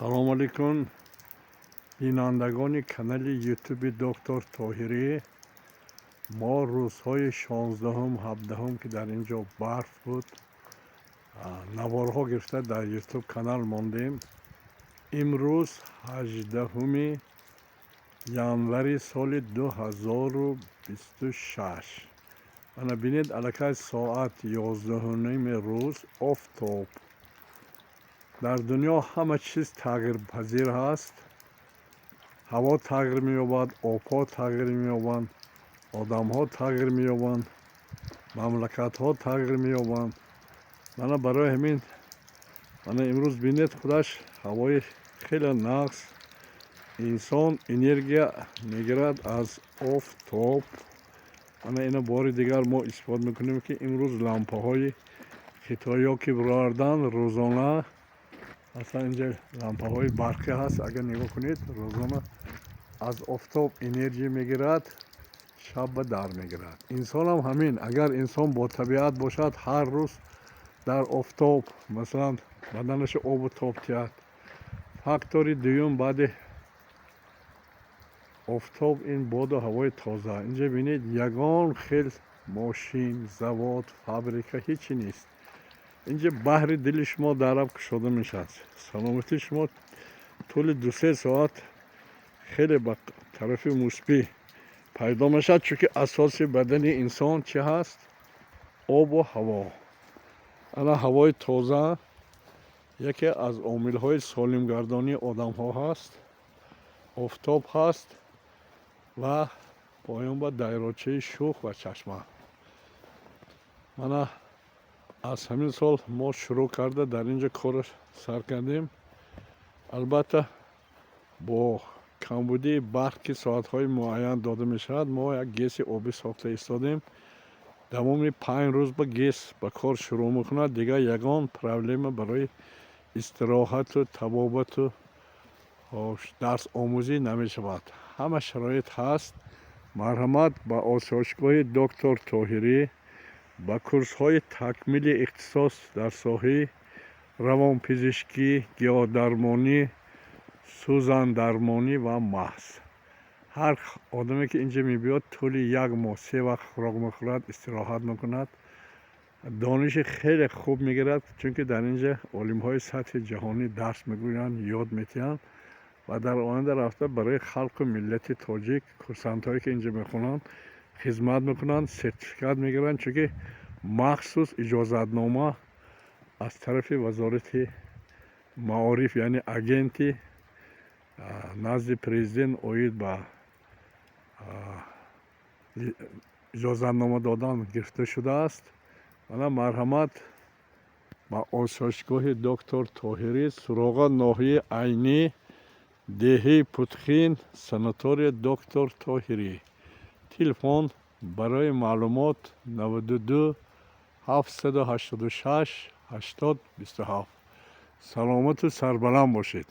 سلام علیکم بینندگان کانال یوتیوب دکتر طاهری. ما روزهای 16 17 که در اینجا برف بود نوارها گرفته در یوتیوب کانال ماندیم. امروز 18 январи سال 2026. انا بینید الکی ساعت 11 روز آفتاب. در دنیا همه چیز تغییر پذیر هست. هوا تغییر می‌یابد، آب‌ها تغییر می‌یابند، آدم‌ها تغییر می‌یابند، مملکت‌ها تغییر می‌یابند. من برای همین امروز بینید خودش هوای خیلی نقص. انسان انرژی می‌گیرد از آفتاب. اینو بار دیگر ما اثبات می‌کنیم که امروز لامپ‌های خیتایی که بردن روزانه، مثلا اینجا لامپ‌های برقی هست، اگر نگاه کنید روزانه از آفتاب انرژی میگیرد، شب در میگیرد. انسان هم همین. اگر انسان با طبیعت باشد، هر روز در آفتاب مثلا بدنش آب و تاب کرد. فاکتور دوم بعد آفتاب این باد و هوای تازه. اینجا بینید یگان خیل ماشین، زواد، فابریکه هیچی نیست. اینجا بحر دل شما درب شده میشد. سلامتی شما طول 2-3 ساعت خیلی با طرف مثبت پیدا میشد، چون که اساس بدن انسان چه هست؟ آب و هوا. انا هوای تازه یکی از عامل‌های سالمگردانی آدم‌ها هست. آفتاب هست و پایان با دریاچه شوخ و چشمه. من از همین سال ما شروع کرده در اینجا کار سر کردیم. البته با کمبودی برق که ساعت‌های معین داده میشد، ما یک گیس آبی ساخته ایستادیم. تمام 5 روز با گیس با کار شروع میکنه. دیگه یگان پرابلم برای استراحت و طبابت و درس آموزی نمیشود. همه شرایط هست. مرحمت با آسایشگاه دکتر طاهری با کورس های تکمیل اختصاص در ساحه روانپزشکی، گیاهدرمانی، سوزن درمانی و محض. هر آدمی که اینجا میبیاد طول 1 ماه 3 وقت خوراک میخورد، استراحت میکند، دانش خیلی خوب میگیرد، چون که در اینجا علم های سطح جهانی درس میگویند، یاد میتیند و در آینده رفته برای خلق و ملت تاجیک کورسانت هایی که اینجا میخونند خدمت میکنند، سرتیفیکات میگیرند، چون که مخصوص اجازتنامه از طرف وزارت معارف یعنی اجنتی نزد پرزیدنت اوید با اجازتنامه دادن گرفته شده است. مرحمت با آسایشگاه دکتر طاهری، سراغ ناحیه عینی، دهه پتخین، سناتوری دکتر طاهری. تلفن برای معلومات 92 786 80 27. سلامت و سربلند باشید.